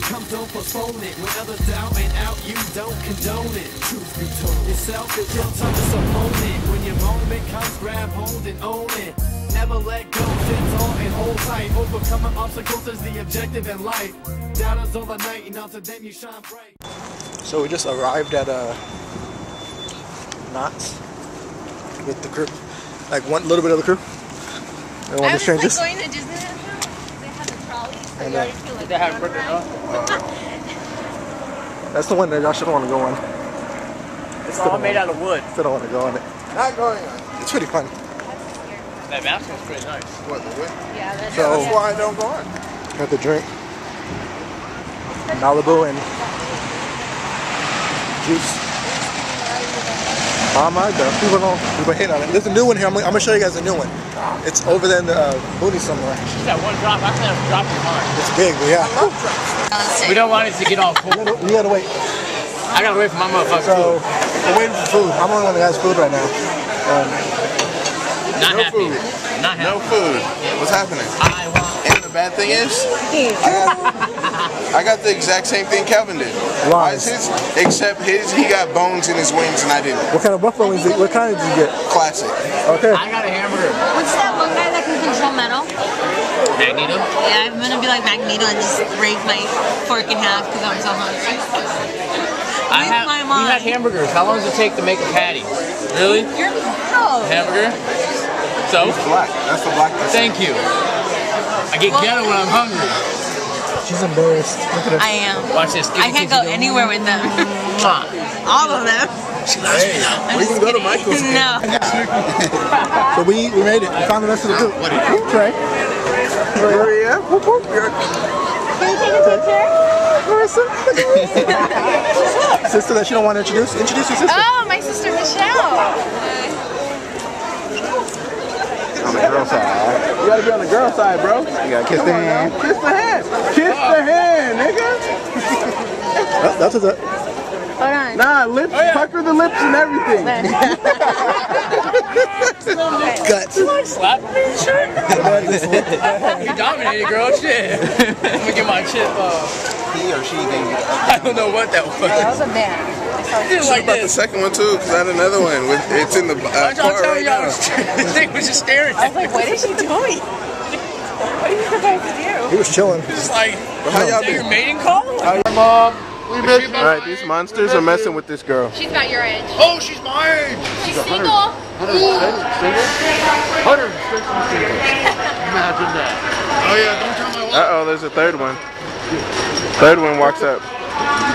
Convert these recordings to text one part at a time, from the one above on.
time comes, don't postpone it. When others down and out, you don't condone it. Truth be told, you're selfish, your toughest opponent. When your moment comes, grab hold and own it. Never let go, sit tall and hold tight. Overcoming obstacles is the objective in life. Doubters overnight, and until then you shine bright. So we just arrived at Knott's with the crew, like one little bit of the crew. And one of the strangers. Like going to Disneyland now. They have the trolleys. So And you already feel like they have burger, that's the one that y'all shouldn't want to go on. It's all made out of wood. Still don't want to go on it. Not going on. It's pretty fun. That mountain is pretty nice. What, the wood? Yeah, that's So- That's why I don't go on. Got the drink, Malibu and juice. Oh my God, we've been hitting on it. There's a new one here. I'm gonna show you guys a new one. It's over there in the booty somewhere. Just that one drop. I think that drop is hard. It's big, but yeah. We don't want it to get all cold. You gotta wait. I gotta wait for my motherfucker. So we're waiting for food. I'm the only one that has food right now. Not No happy. food. Not happy. No food. What's happening? I want. And the bad thing is, I got the exact same thing Kelvin did. Why is his? Except his, he got bones in his wings and I didn't. What kind of buffalo wings? What kind did you get? Classic. Okay. I got a hamburger. What's that one guy that can control metal? Magneto? Yeah, I'm gonna be like Magneto and just break my fork in half because I'm so hungry. We had hamburgers. How long does it take to make a patty? Really? You're no. Hamburger? So? It's black. That's the black. Thank you. I get ghetto when I'm hungry. She's embarrassed. Look at her. I am. Watch this. I can't go anywhere with them. All of them. Hey, we can go to Michael's. No. So we made it. We found the rest of the group. Trey. Hurry up. Can you take a picture? Sister that she don't want to introduce. Introduce your sister. Oh, my sister Michelle. On the girl side. You gotta be on the girl side, bro. You gotta kiss the hand. Kiss the hand. Kiss the hand, nigga. That's what's up. Hold on. Nah, lips, pucker the lips and everything. Guts. Slap me, shirt. You dominated, girl. Shit. I'm gonna get my chip He or she thinks. I don't know what that was. That was a band. Just like About the this. second one too, because I had another one. It's in the I'm car telling right y'all, now. this thing was just staring I at was me. like, what is she doing? What are you supposed to do? He was chilling. Just like, How y'all is that your been? mating call? Mom, we missed. All right, these monsters are messing with this girl. She's about your age. Oh, she's my age. She's single. Imagine that. Oh yeah, don't tell my wife. Uh oh, there's a third one. Third one walks up.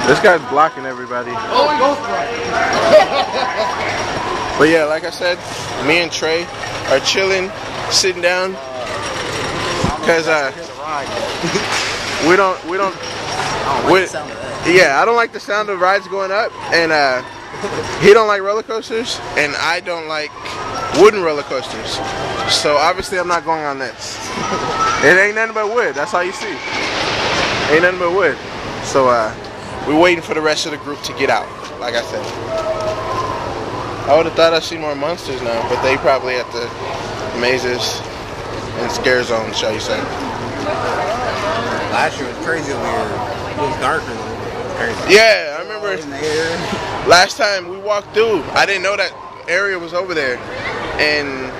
This guy's blocking everybody. Oh, he goes right. But yeah, like I said, me and Trey are chilling, sitting down, cause yeah, I don't like the sound of rides going up, and he don't like roller coasters, and I don't like wooden roller coasters. So obviously I'm not going on this. It ain't nothing but wood. That's all you see. Ain't nothing but wood. So we're waiting for the rest of the group to get out. Like I said, I would have thought I'd see more monsters now, but they probably at the mazes and scare zones, shall you say? Last year was crazy over here. It was darker though. It was crazy. Yeah, I remember last time we walked through, I didn't know that area was over there. And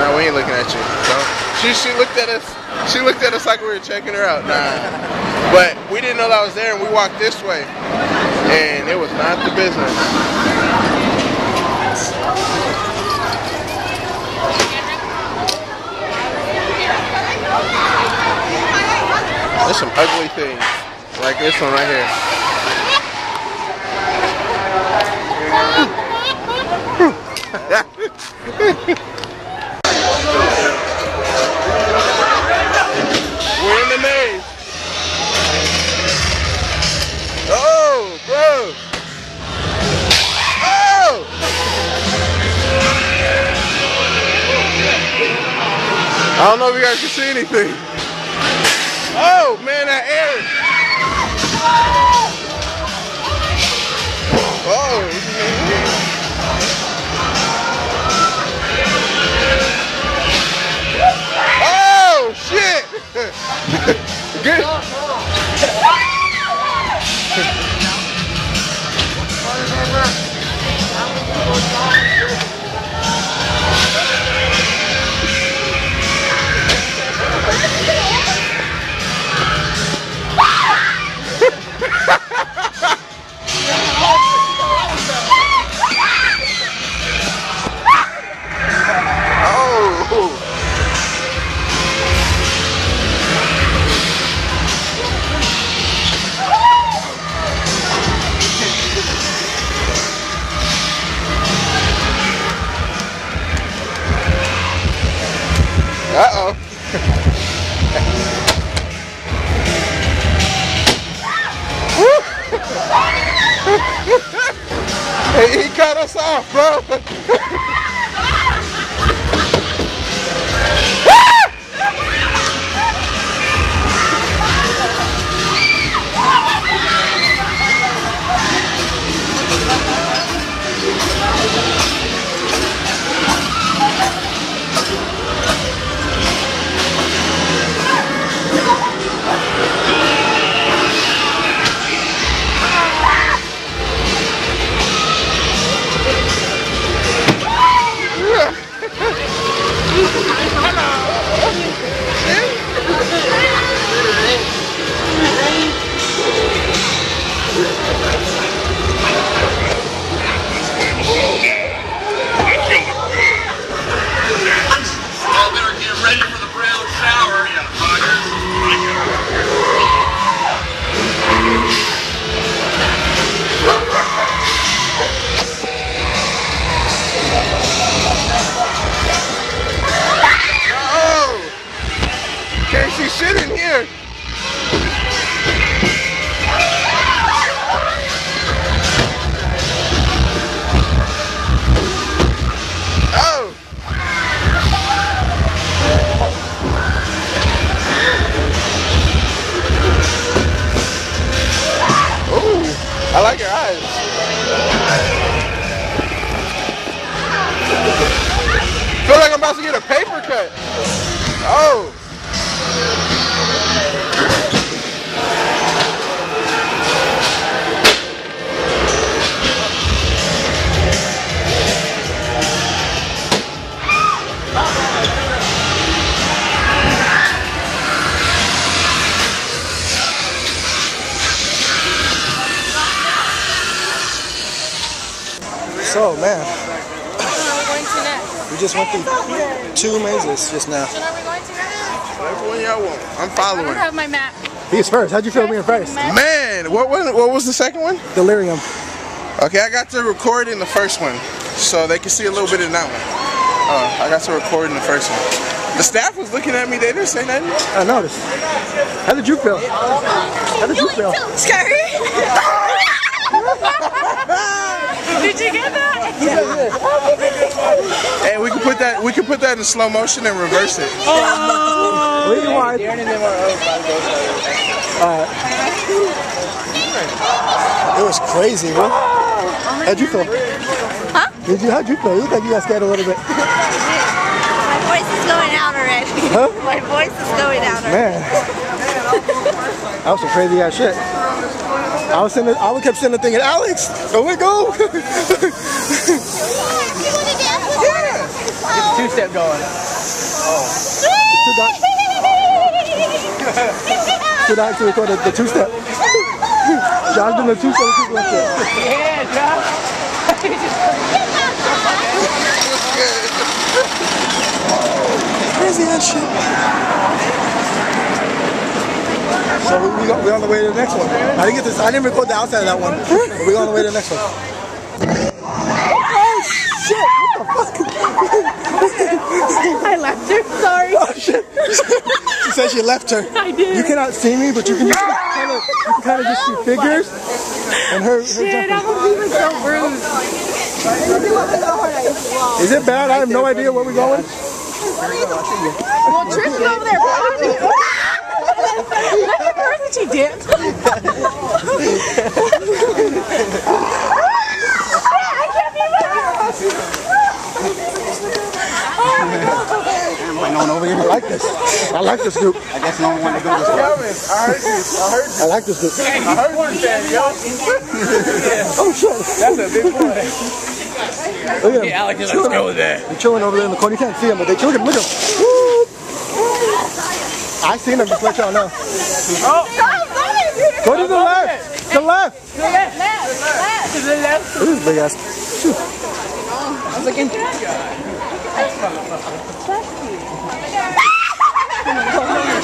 nah, we ain't looking at you. No. She looked at us. She looked at us like we were checking her out. Nah. But we didn't know that was there, and we walked this way. And it was not the business. There's some ugly things, like this one right here. We're in the maze. Oh, bro. Oh! I don't know if you guys can see anything. Oh man, that air! Oh! Oh shit! Get Hey, he cut us off, bro. Shit in here. Oh. Ooh, I like your eyes. Feel like I'm about to get a paper cut. Oh. So, man, Where are we going to next? we just went through 2 mazes just now. Where are we going to next? Whatever one y'all want. I'm I following. don't have my map. He's first. How'd you feel being first? Man, what was the second one? Delirium. Okay, I got to record in the first one, so they can see a little bit in that one. I got to record in the first one. The staff was looking at me. They didn't say nothing. I noticed. How did you feel? How did you feel? Scary. Did you get that? Hey, we can put that in slow motion and reverse it. Rewind. It was crazy, bro. How'd you feel? Huh? How'd you feel? You look like you got scared a little bit. My voice is going out already. Huh? My voice is going out already. Man. That was some crazy ass shit. I kept sending the thing at Alex. Go we go. You want to dance with Get the two-step going. Should I actually record the 2-step? John's doing the 2-step. Yeah, Josh. Crazy ass shit. So we're on the way to the next one. I didn't record the outside of that one. But we're on the way to the next one. Oh shit! What the fuck? I left her. Sorry. Oh shit! She said she left her. I did. You cannot see me, but you can kind of just see figures. And her Shit, jumping. I'm even so bruised. Is it bad? I have no idea where we're going. Well, Trish is over there pausing. Let her know that she dipped. No one over here. I like this. I like this group. I guess no one wanted to go this way. I heard you. I like this group. I heard you, yo. Oh shit! That's a big boy. Look at him. Alex is like, let's go there. They're chilling over there in the corner. You can't see them, but they look at them. Look at them. I seen them. Just let y'all know. Go to the left. The left. Left. To the left. This is big ass. Shoot. I'm looking.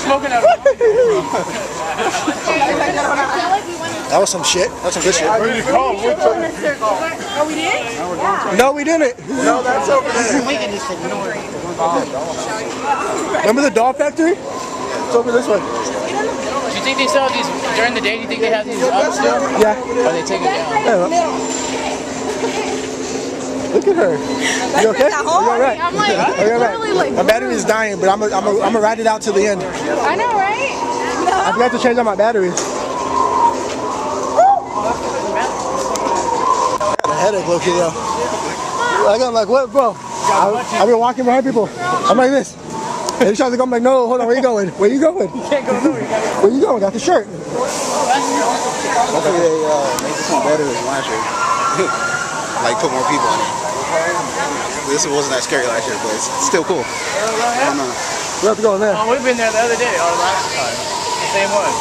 Smoking out. That was some shit. That was some good shit. Oh, we did? No, we didn't. No, that's over there. We can just ignore it. Remember the doll factory? It's over this way. Do you think they still have these during the day? Do you think they have these up still? Yeah. Or they take it down? Look at her. You okay? Are you alright? I'm like, literally like. My battery is dying, but I'm gonna ride it out till the end. I know, right? No. I forgot to change out my batteries. A headache, low key, though. I'm like, what, bro? I've been walking behind people. I'm like this. And he tries to go, I'm like, no, hold on, where you going? Where you going? You can't go nowhere. Where you going? Got the shirt. Hopefully they make this one better than last year. Like put more people in it. This wasn't that scary last year, but it's still cool. I don't know. We have to go in there. Oh, we've been there the other day, or last time. The same one.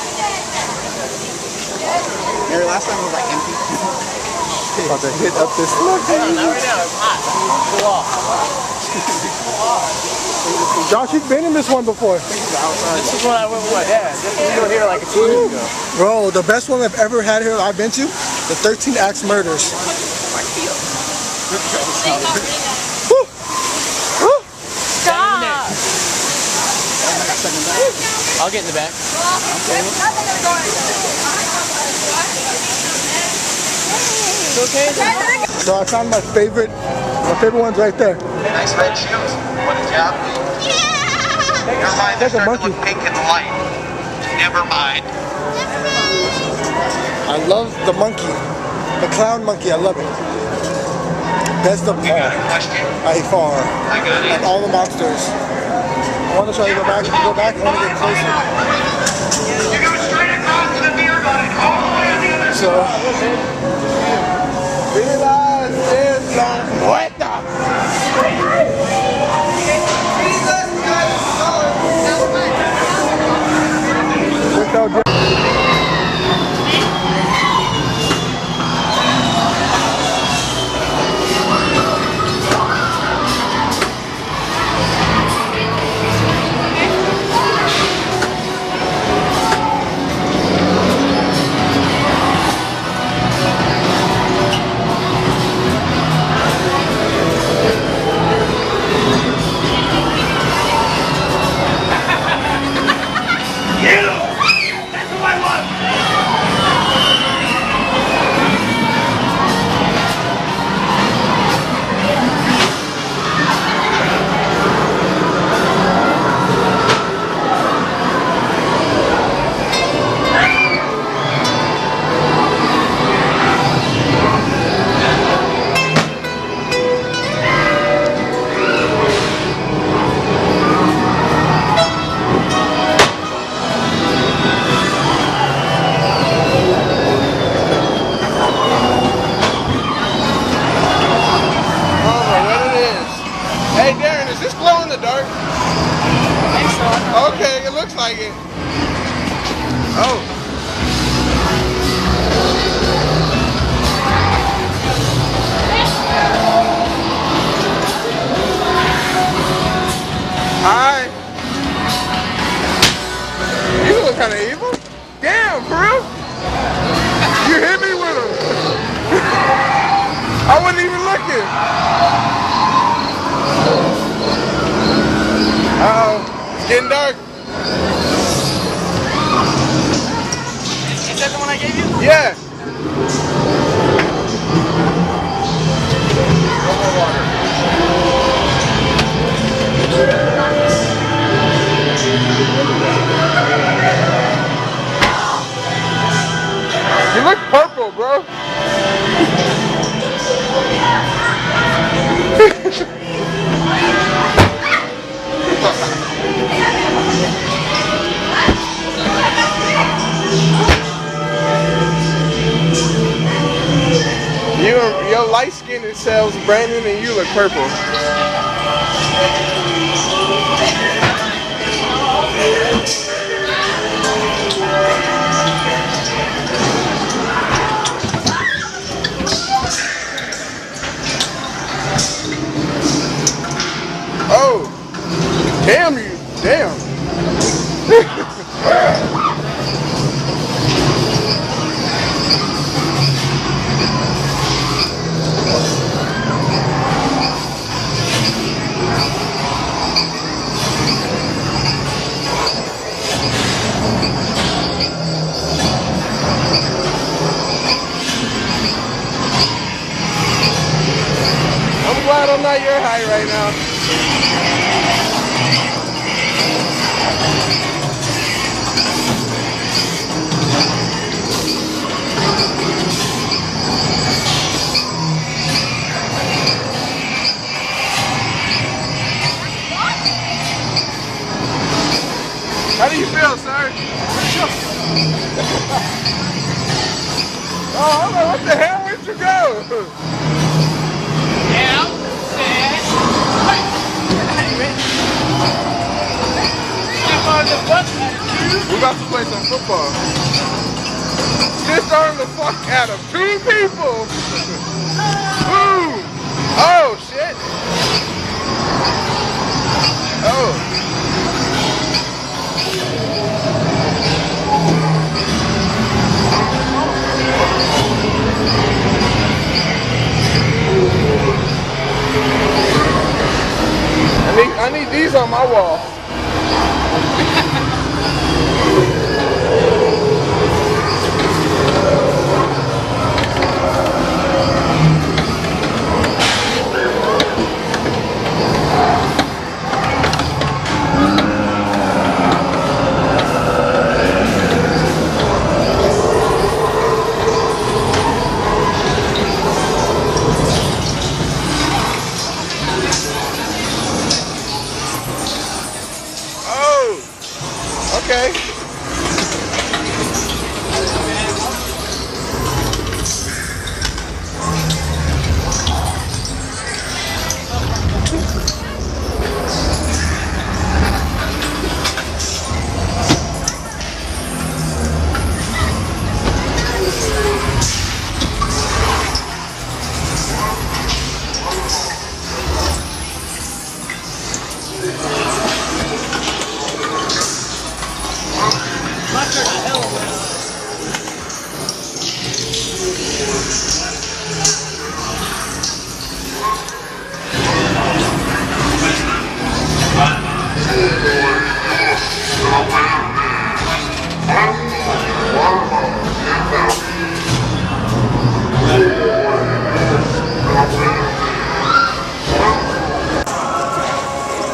Remember last time it was like empty? About to hit up this. Not right now, it's hot. Cool off. Josh, you've been in this one before. This is when I went with my dad. We were here like 2 years ago. Bro, the best one I've ever had here I've been to, the 13 Axe Murders. Woo. Woo. Stop. I'll get in the back. It's okay. So I found my favorite one's right there. Nice red shoes. What a job. Your mind is starting to look pink in the light. Never mind. I love the monkey. The clown monkey, I love it. Best of all. Question? By far. I got it. And all the monsters. I want to show you go back. Go back, I want to get closer. You go straight across to the beer garden. All the way on the other So, realize it's not what the? Look how good. Okay, it looks like it. Oh. Hi. You look kind of evil. Damn, bro. You hit me with him. I wasn't even looking. Uh-oh. It's getting dark. Is that the one I gave you? Yeah. No more water. You look purple, bro. Your light skin sells Brandon and you look purple. Oh, damn you, damn. right now. How do you feel, sir? Oh, hold on, what the hell? Where'd you go? Yeah, We're about to play some football. Just on the fuck out of 2 people. Boom. Oh, shit. Oh. I need these on my wall. Okay.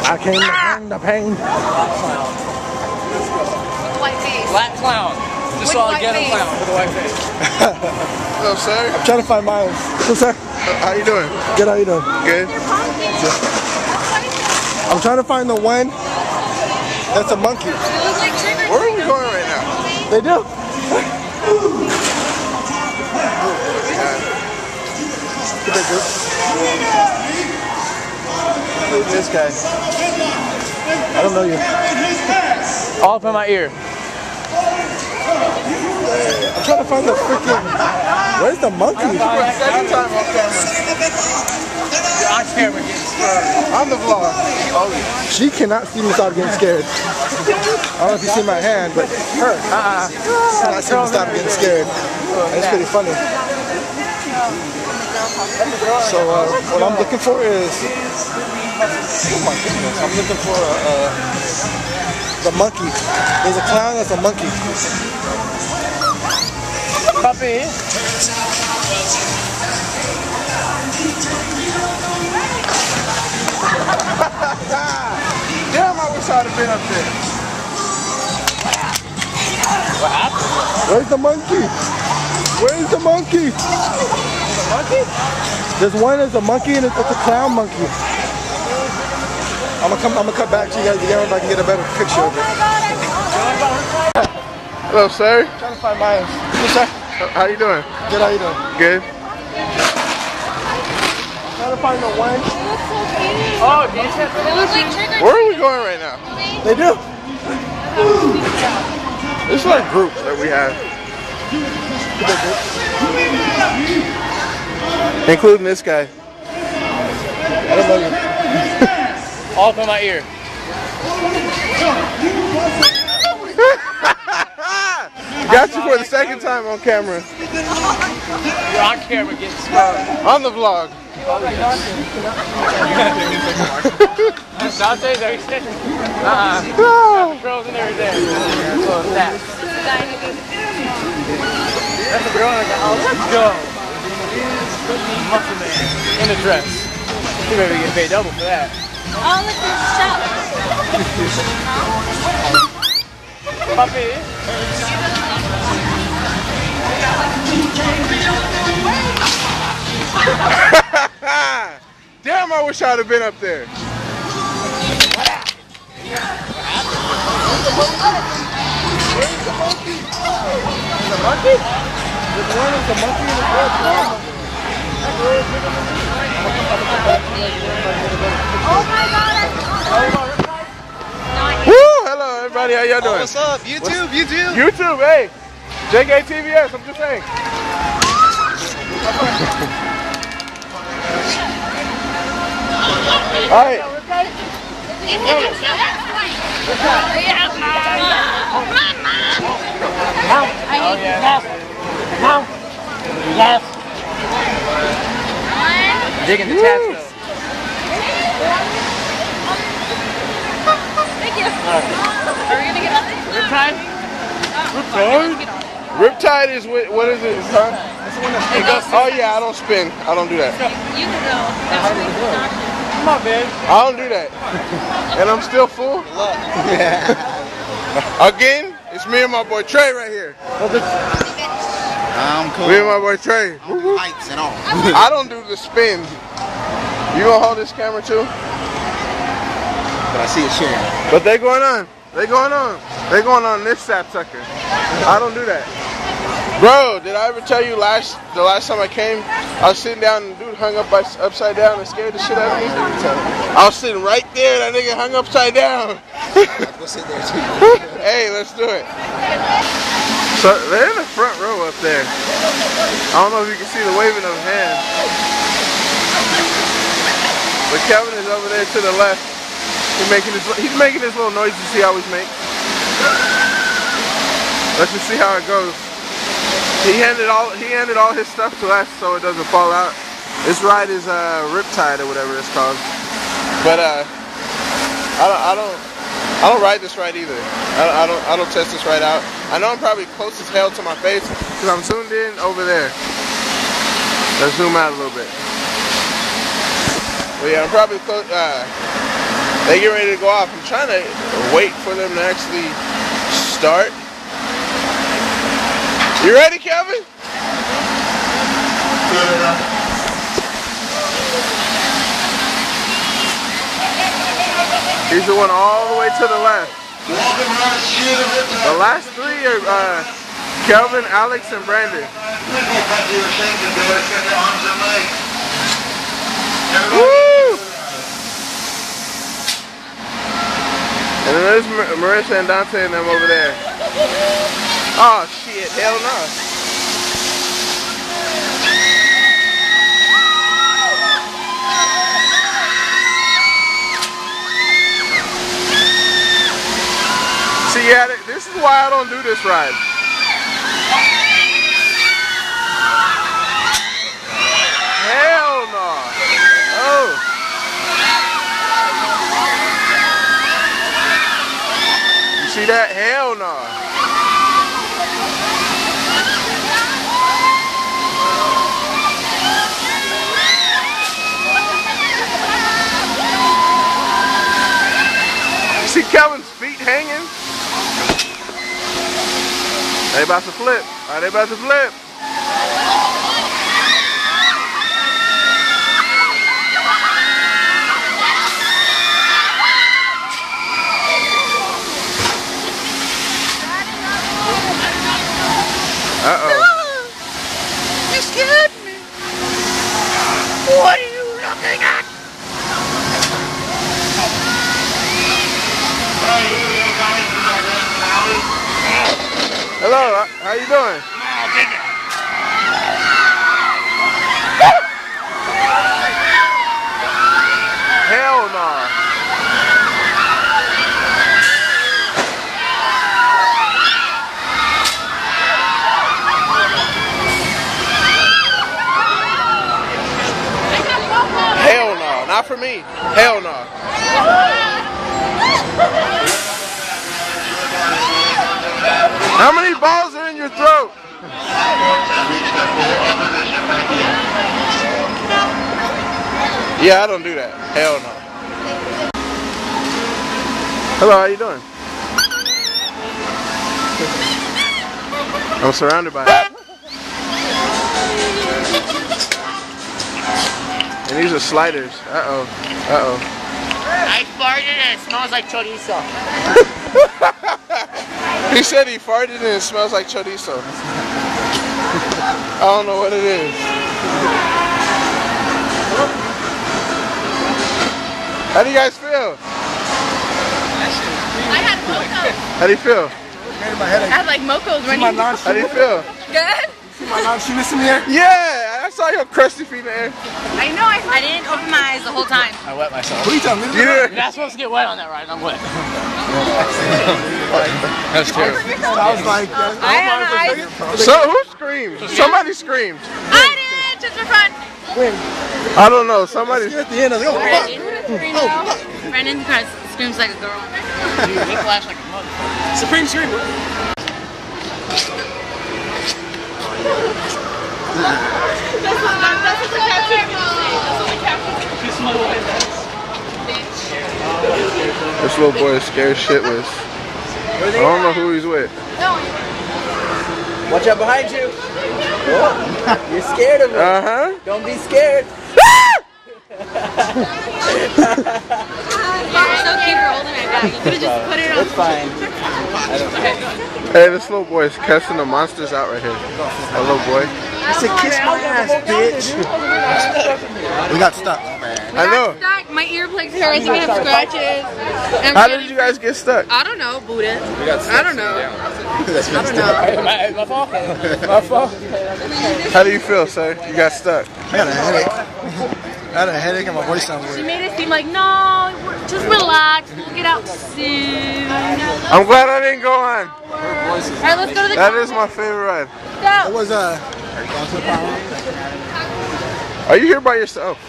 I came to bring the pain. White face. Black clown. Just saw a ghetto clown with a white face. Hello, sir. I'm trying to find Miles. What's up? How you doing? Good, how you doing? Good. I'm trying to find the one that's a monkey. Where are we going right now? They do. Who's this guy? I don't know you. All up in my ear. I'm trying to find the freaking... Where's the monkey? For the second time on camera. You're on camera getting scared. On the vlog. She cannot see me without getting scared. I don't know if you see my hand, but her. She cannot see me without getting scared. It's pretty funny. So what I'm looking for is... Oh my goodness. I'm looking for the monkey. There's a clown that's a monkey. Puppy. Damn, I wish I'd have been up there. What happened? Where's the monkey? Where's the monkey? The monkey? There's one that's a monkey and it's a clown monkey. I'm gonna cut back to you guys again if I can get a better picture of it. Hello, sir. I'm trying to find Miles. What's up? How you doing? Good, how you doing? Good. I'm trying to find the one. Oh, JKtvs. Where are we going right now? They do. It's like groups that we have. Including this guy. I don't know you. All up in my ear. Got you for the second time on camera. You're on camera getting scared. On the vlog. Dante, there you sit. Controls and everything. So that. That's a girl. Oh, let's go. Muscle man in a dress. You better get paid double for that. Oh, look, there's a shop. Puppy. Damn, I wish I'd have been up there. The monkey? There's one with the monkey in the front. Oh my god! Woo! Hello, everybody. How y'all doing? What's up? YouTube, YouTube. YouTube, hey. JKtvs, I'm just saying. All right. Digging the tats though. Thank you. Are we gonna get on this? Riptide? Riptide is what is it? Huh? Oh yeah, I don't spin. I don't do that. You can go. Come on, babe. I don't do that. And I'm still full? Again, it's me and my boy Trey right here. I'm cool. Me and my boy Trey. Lights and all. I don't do the spin. You gonna hold this camera too? But I see it sharing. But they going on. They going on. They going on this sapsucker. I don't do that. Bro, did I ever tell you the last time I came, I was sitting down and the dude hung up upside down and scared the shit out of me? I was sitting right there, that nigga hung upside down. We'll sit there too. Hey, let's do it. So they're in the front row up there. I don't know if you can see the waving of hands. But Kevin is over there to the left. He's making this little noise you see how he's making. Let's just see how it goes. He handed all his stuff to us so it doesn't fall out. This ride is Riptide or whatever it's called. But I don't ride this ride either. I don't test this ride out. I know I'm probably close as hell to my face because I'm zoomed in over there. Let's zoom out a little bit. But yeah, I'm probably close. They get ready to go off. I'm trying to wait for them to actually start. You ready, Kevin? He's the one all the way to the left. The last three are Kelvin, Alex, and Brandon. Woo! And then there's Marissa and Dante and them over there. Oh shit, hell no. See, yeah, this is why I don't do this ride. Hell no. Oh. You see that? Hell no. See Kevin's feet hanging? They about to flip. Are they about to flip? Uh-oh. You scared me. What are you looking at? Hello, how you doing? Hell no. Hell no, not for me. Hell no. How many balls are in your throat? Yeah, I don't do that. Hell no. Hello, how you doing? I'm surrounded by it. And these are sliders. Uh-oh. Uh-oh. I farted and it smells like chorizo. He said he farted and it smells like chorizo. I don't know what it is. How do you guys feel? I had mochos. How do you feel? I had like mochos running. How do you feel? Good. My non-shoeless in the air? Yeah, I saw your crusty feet in the air. I know. I didn't open my eyes the whole time. I wet myself. What are you telling me? Yeah. You're not supposed to get wet on that ride. I'm wet. That's terrible. I was like, So who screamed? Somebody screamed. I did. Just for fun. I don't know. Somebody. at the end, I was like, oh, fuck. Brandon screams like a girl. Dude, they flash like a mother. Supreme Screamer. This little boy is scared shitless. I don't know who he's with. Watch out behind you. You're scared of it. Uh-huh. Don't be scared. You're so cute for holding my bag. You could have just put it on. It's fine. Hey, this little boy is cussing the monsters out right here. That little boy. I said, kiss my ass, bitch. We got stuck. I know. Stuck. My earplugs hurt. I think I have scratches. How did you guys get stuck? I don't know, Buddha. I don't know. My fault. My fault. How do you feel, sir? You got stuck. I got a headache. I had a headache and my voice sounded She weird. made it seem like, no, just relax. We'll get out soon. I'm glad I didn't go on. Alright, let's go to the That is my favorite ride. It was, Are you here by yourself?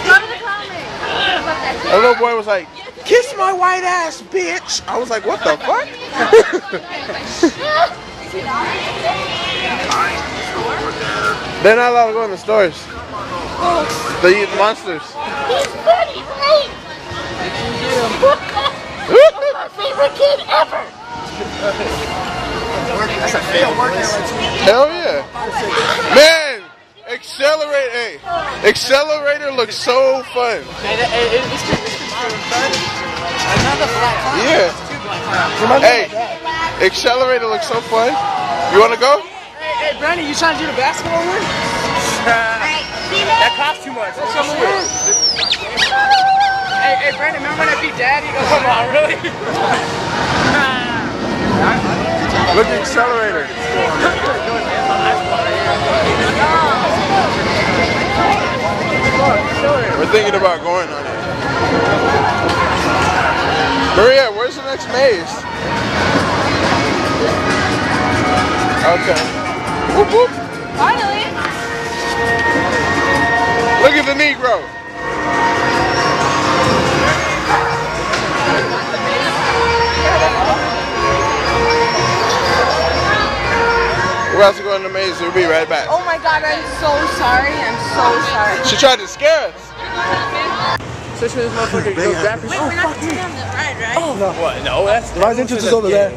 Go to the comic. That little boy was like, kiss my white ass, bitch. I was like, what the fuck? They're not allowed to go in the stores. They eat monsters. He's funny, right? My favorite kid ever. that's a fail. Hell yeah. Man, Accelerator looks so fun. Yeah. Hey, Accelerator looks so fun. You want to go? Hey, Brandon, you trying to do the basketball one? That costs too much. That's so weird. Hey, Brandon, remember when I beat Dad? He goes, come on, really? Look at Accelerator. We're thinking about going on it. Maria, where's the next maze? Okay. Whoop whoop. Finally. Look at the Negro. We're about to go in the maze. We'll be right back. Oh my God, I'm so sorry. I'm so sorry. She tried to scare us. Especially this motherfucker goes back and Wait, we're not going on the ride, right? Oh, no. What? No, that's... The ride's entrance is over there.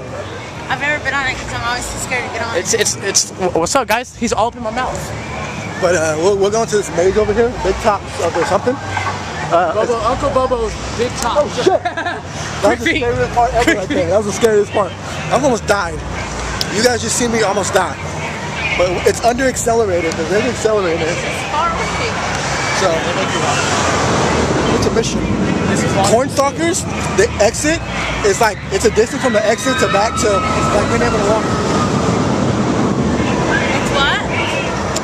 I've never been on it because I'm always too scared to get on. It's... What's up, guys? He's all up in my mouth. But we're going to this maze over here, Big Top or something. Uncle Bobo's big top. Oh shit! That was the scariest part ever right there. That was the scariest part. I almost died. You guys just seen me almost die. But it's under accelerated. There's an accelerator. So, what's a mission? Cornstalkers, the exit is like, it's a distance from the exit to back to, like being able to walk. It's what?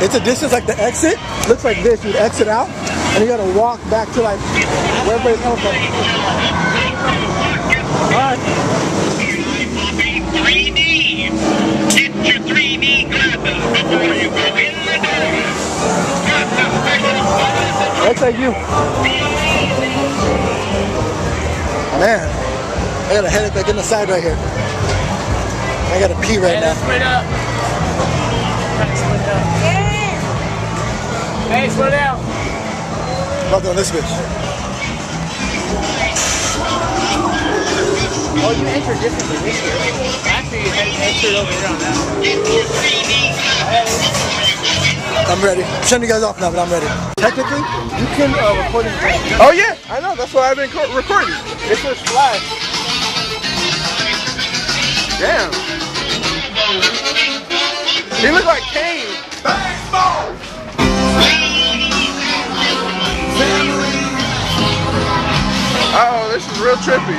It's a distance like the exit, looks like this, you'd exit out, and you gotta walk back to like, where everybody's coming from. Alright. 3D. Get your 3D glasses before you go in the door. Looks like you. Man, I got a headache like in the side right here. I gotta pee right now. Split up. Hey, slow down. About on this bitch. Oh, you entered differently this year. Last year you entered over here on that one. I'm ready. I'm shutting you guys off now, but I'm ready. Technically, you can record it. Oh yeah, I know. That's why I've been recording. It's a flash. Damn. He look like Kane. Uh-oh, this is real trippy.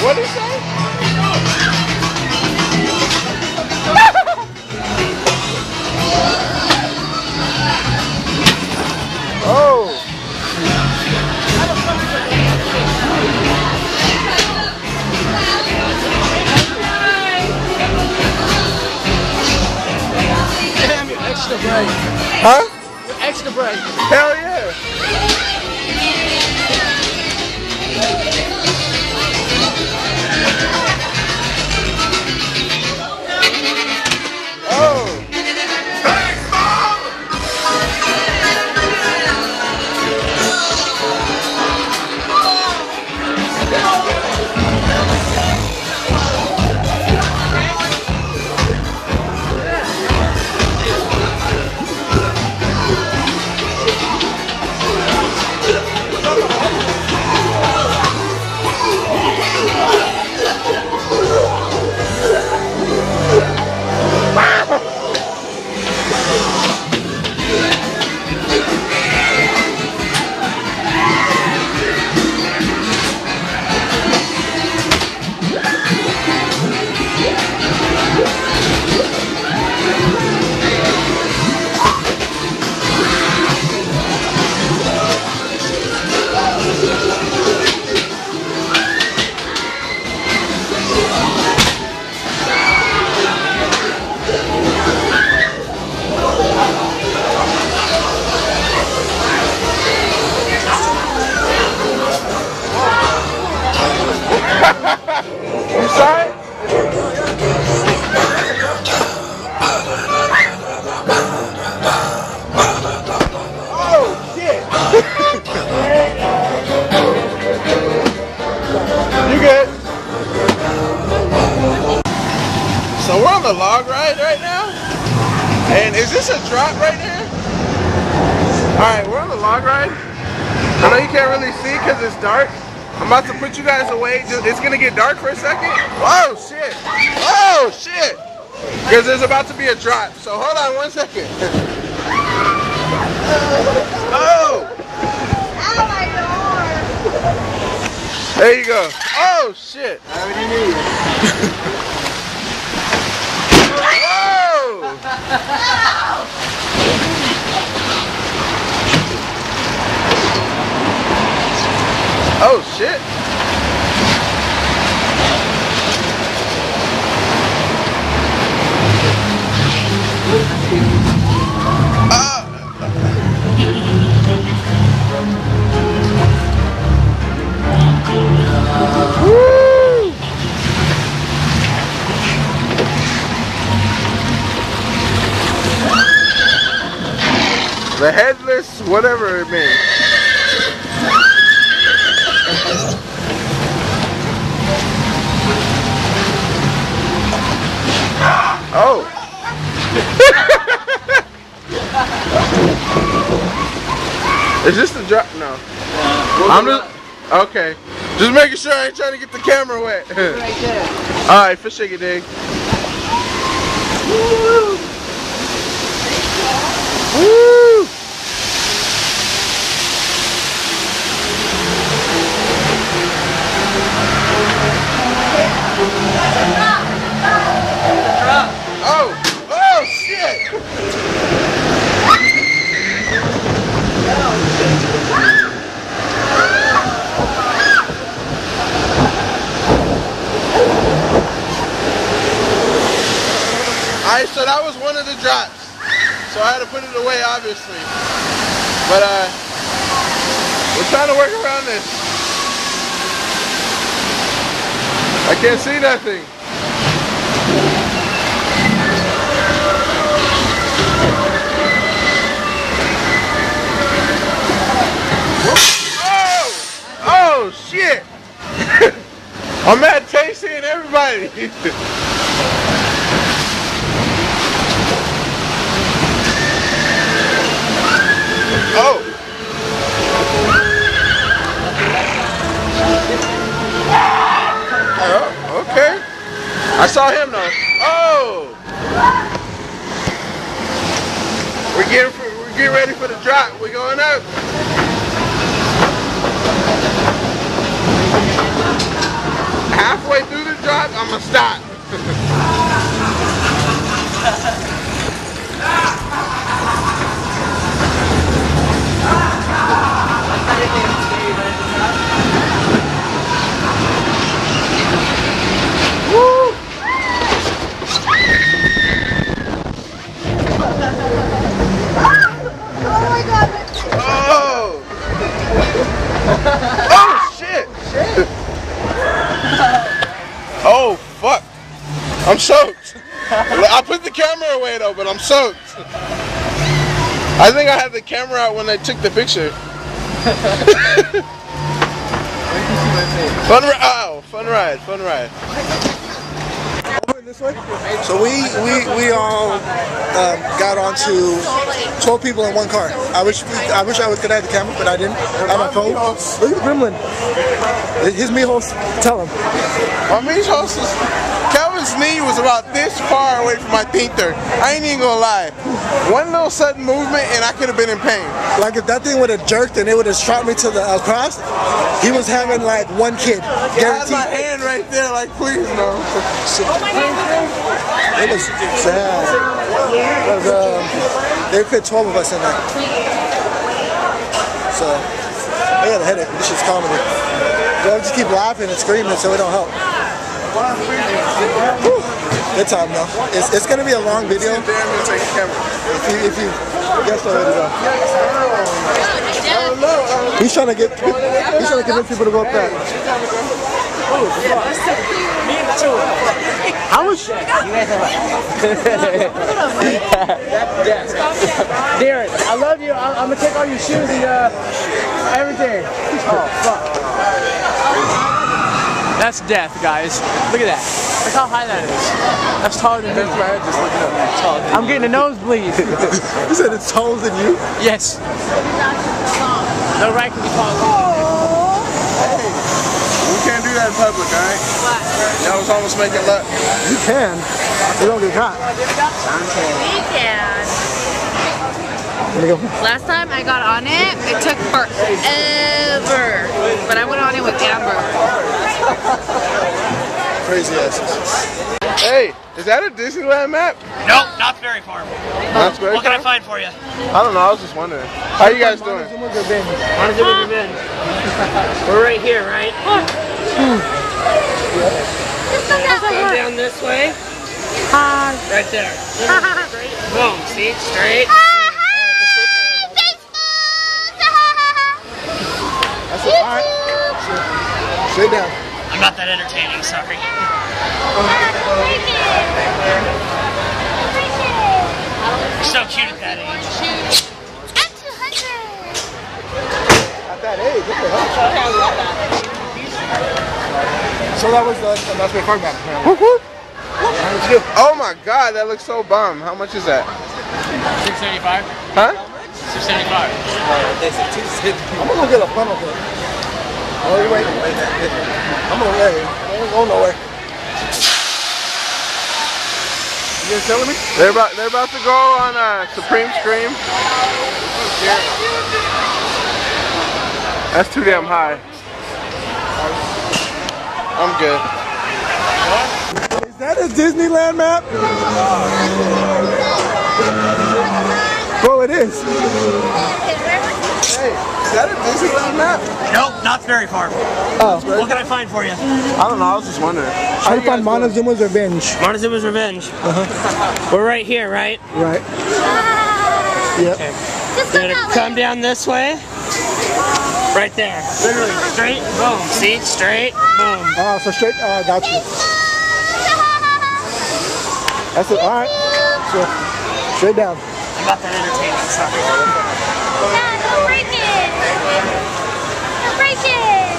What did he say? Oh. Damn, you're extra bright. Huh? You're extra bright. Hell yeah. You sorry? Oh shit! You good? So we're on the log ride right now, and is this a drop right here? All right, we're on the log ride. I know you can't really see because it's dark. I'm about to put you guys away. It's gonna get dark for a second. Oh shit! Oh shit! Because there's about to be a drop. So hold on 1 second. Oh! Ow, my arm! There you go. Oh shit! I already knew you. Whoa! Oh shit! The headless, whatever it means. Oh. Is this the drop? No. I'm just okay. Just making sure I ain't trying to get the camera wet. Right there. All right, fish shake it, dig. Woo! Woo! Oh! Oh shit! Alright, so that was one of the drops. So I had to put it away, obviously. But we're trying to work around this. I can't see nothing. Oh! Oh shit! I'm at Tasty and everybody. Oh! Oh, okay. I saw him though. Oh! We're getting ready for the drop. We're going up. Halfway through the drop, I'm gonna stop. Oh fuck! I'm soaked. I put the camera away though, but I'm soaked. I think I had the camera out when I took the picture. Fun ride, fun ride. This way. So we all got onto 12 people in one car. I wish I could have the camera, but I didn't. I have my phone. Look at Gremlin. His meat host. Tell him. My meat host is Calvin's knee was about this far away from my thinker. I ain't even gonna lie. One little sudden movement and I could have been in pain. Like if that thing would have jerked and it would have shot me to the cross, he was having like one kid. I had my hand right there, like please no. It was sad. They fit 12 of us in there. So I got a headache. This shit's comedy. They'll just keep laughing and screaming so it don't help. Whew. Good time though. It's gonna be a long video. If you guess already though. He's trying to convince people to go up there. How much? Darren, I love you. I'm gonna take all your shoes and everything. Oh fuck. That's death, guys. Look at that. Look how high that is. That's taller than me. Just look it up. I'm getting a nosebleed. You said it's taller than you? Yes. No right can be taller than me. Hey, we can't do that in public, alright? What? Y'all was almost making luck. You can. You don't get caught. We can. Last time I got on it, it took forever. But I went on it with Amber. Crazy asses. Hey, is that a Disneyland map? Nope, not very far. Not very What can I far? find for you? I don't know, I was just wondering. How you guys doing? We're right here, right? Go down this way. Right there. Boom, see? Straight. That's it. Alright. Sit down. I'm not that entertaining, sorry. You're so cute at that age. that age. What the hell? So that was that's my car back. Oh my God, that looks so bomb. How much is that? $675. Huh? $675. I'm gonna go get a funnel kit. Oh, you wait. I'm gonna wait. I ain't going nowhere. You guys telling me? They're about to go on Supreme Scream. That's too damn high. I'm good. Is that a Disneyland map? Bro, it is. Hey, is that a Disneyland map? Nope, not very far. Oh. What can I find for you? I don't know, I was just wondering. I found Montezuma's Revenge. Montezuma's Revenge. We're right here, right? Right. Yep. Okay. You're gonna come down this way. Right there. Literally straight, boom. See? Straight, boom. Oh, so straight, got you. That's it, alright. So, straight down. I'm not that entertaining, sorry. Don't break it! Don't break it!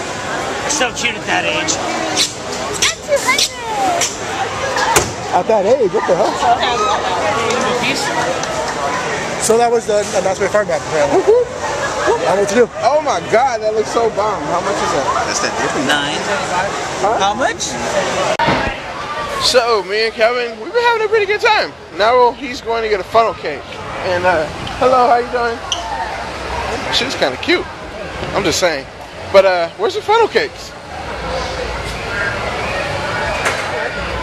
You're so cute at that age. That's 200! At that age, what the hell? So that was that's my car back. I know what to do. Oh my God, that looks so bomb. How much is that? That's that different. Huh? How much? So, me and Kevin, we've been having a pretty good time. Now he's going to get a funnel cake. And, hello, how you doing? She's kind of cute. I'm just saying. But, where's the funnel cakes?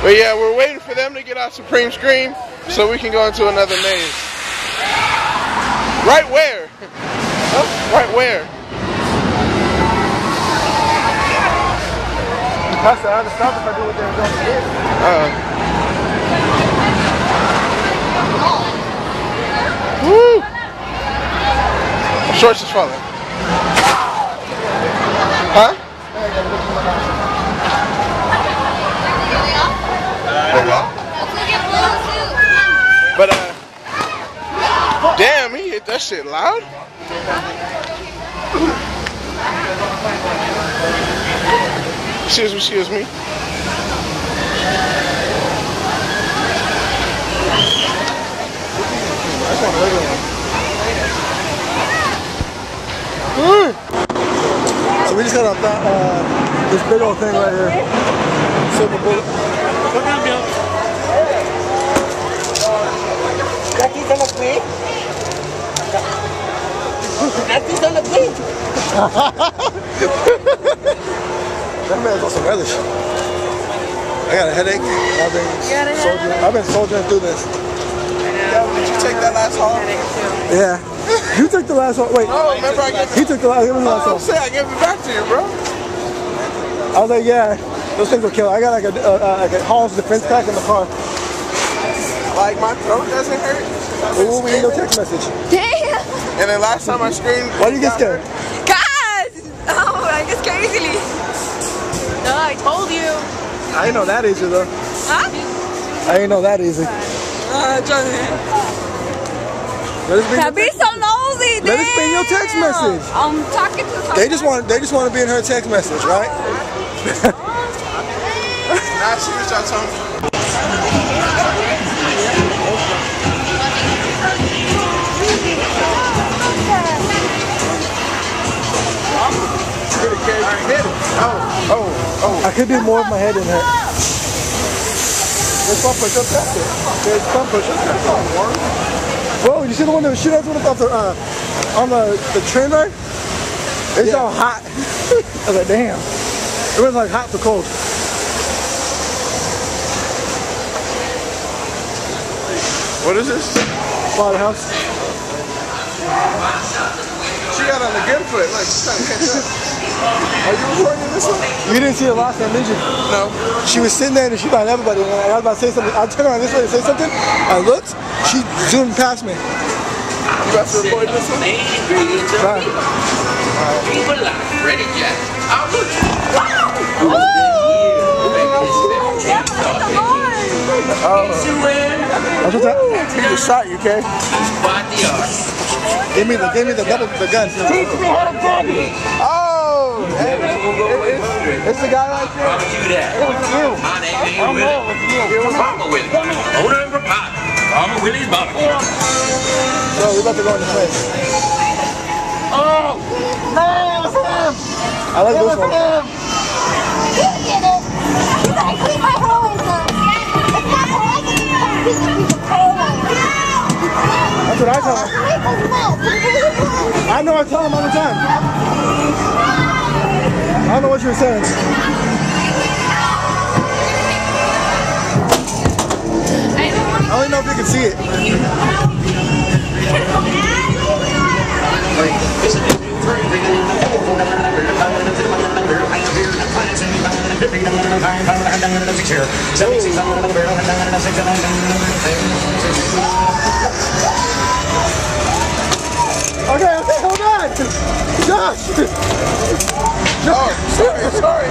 But yeah, we're waiting for them to get out Supreme Scream so we can go into another maze. Right where? Huh? Right where? That's the other stuff if I do what they're going to do. Woo! Shorts is falling. Huh? But damn, he hit that shit loud. Excuse me. So we just got off that, this big old thing right here. Silver bullet. Jackie's on the plate. Jackie's on the plate. That man's on some relish. I got a headache. I've been soldiering through this. Did you take that last haul? Yeah. You took the last one. Wait. Oh, remember I gave He took the last one. I gave it back to you, bro. I was like, yeah, those things will kill. I got like a Hall's defense pack in the car. Like my throat doesn't hurt. Ooh, we need no text message. Damn! And then last time I screamed. Why do you get scared? God! Oh, I get scared easily. No, I told you. I didn't know that easy though. Huh? I didn't know that easy. That be so nosy. Let us bring your text message. I'm talking to someone. They just want to be in her text message, right? Nah, she was y'all told me. I could do more with my head in her. There's some push-ups out there. There's some push-ups out there. Bro, you see the one that was shooting off on the train ride? It's all hot. I was like, damn. It was like hot to cold. What is this? Slaughterhouse. She got on the good foot. Look, she's trying to catch up. Are you recording this one? You didn't see it last time, did you? No. She was sitting there and she found everybody. And I was about to say something. I turned around this way to say something. I looked. She zoomed past me. You about to record this one? Right. Ready, Jack? I'll look. What's that? He just shot you, okay? Squad the art. Give me the gun. Teach me how to boogie. Oh! Hey, it's the guy right there. Promise you that. It was you. My name ain't Willie. Papa Willie. Owner and proprietor. Mama Willie's barbecue. So we're about to go in the place. Oh! No, it was him. I like this one. You get it. You gotta clean my hole, son. It's not hole. That's what I tell him. I know I tell him all the time. I don't know what you were saying. I don't know if you can see it. Okay, hold on. Josh. Oh, sorry.